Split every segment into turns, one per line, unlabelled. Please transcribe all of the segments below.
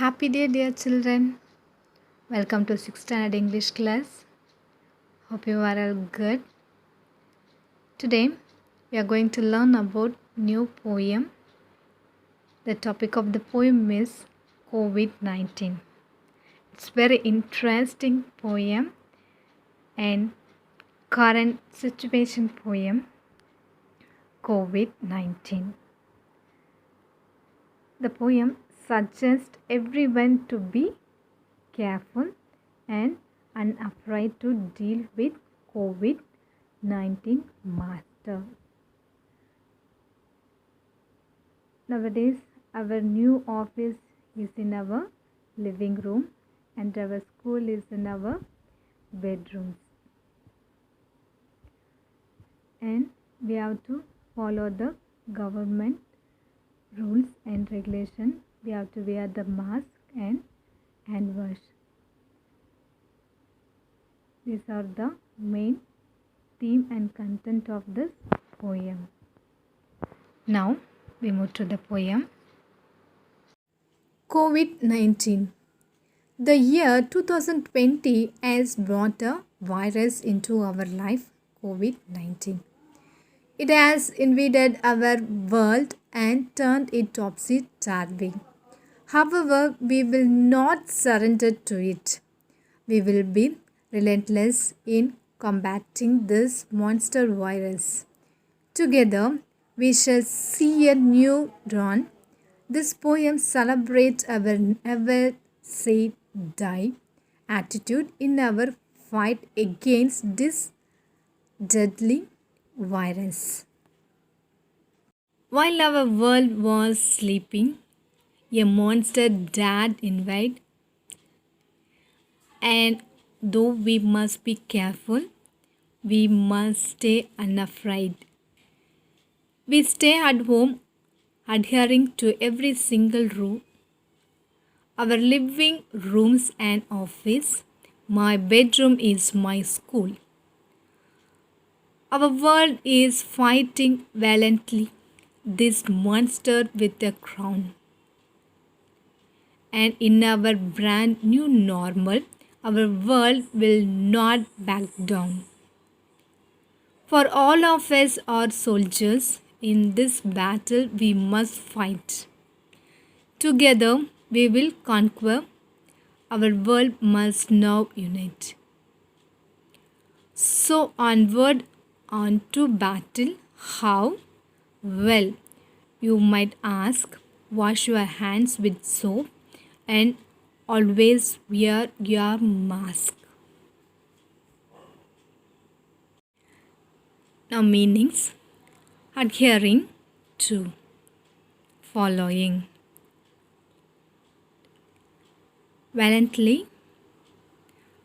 Happy day, dear children. Welcome to 6th standard English class. Hope you are all good. Today, we are going to learn about new poem. The topic of the poem is COVID-19. It's very interesting poem and current situation poem, COVID-19. The poem suggests everyone to be careful and unafraid to deal with COVID-19 master. Nowadays, our new office is in our living room and our school is in our bedrooms. And we have to follow the government rules and regulations. We have to wear the mask and hand wash. These are the main theme and content of this poem. Now we move to the poem. COVID-19. The year 2020 has brought a virus into our life, COVID-19. It has invaded our world and turned it topsy-turvy. However, we will not surrender to it. We will be relentless in combating this monster virus. Together, we shall see a new dawn. This poem celebrates our never say die attitude in our fight against this deadly virus. While our world was sleeping, a monster dared invade, and though we must be careful, we must stay unafraid. We stay at home, adhering to every single rule. Our living rooms and office, my bedroom is my school. Our world is fighting valiantly this monster with a crown. And in our brand new normal, our world will not back down. For all of us are soldiers. In this battle we must fight. Together we will conquer. Our world must now unite. So onward, on to battle. How? Well, you might ask, wash your hands with soap and always wear your mask. Now meanings: adhering to, following, valiantly,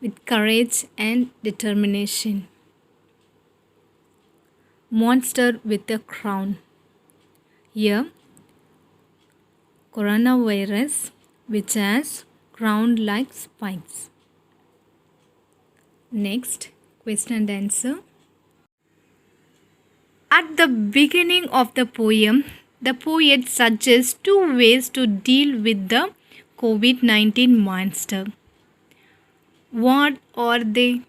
with courage and determination, monster with a crown. Here, coronavirus which has crown like spikes. Next, question and answer. At the beginning of the poem, the poet suggests two ways to deal with the COVID-19 monster. What are they?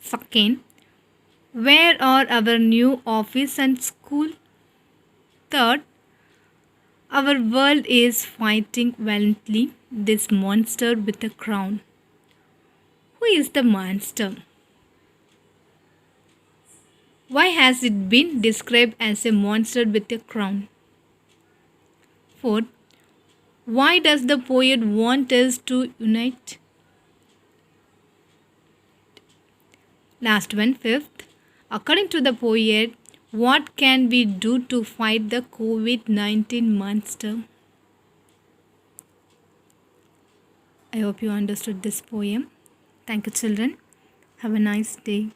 Second, where are our new office and school? Third, our world is fighting valiantly this monster with a crown. Who is the monster? Why has it been described as a monster with a crown? Fourth, why does the poet want us to unite? Last one, fifth. According to the poet, what can we do to fight the COVID-19 monster? I hope you understood this poem. Thank you, children. Have a nice day.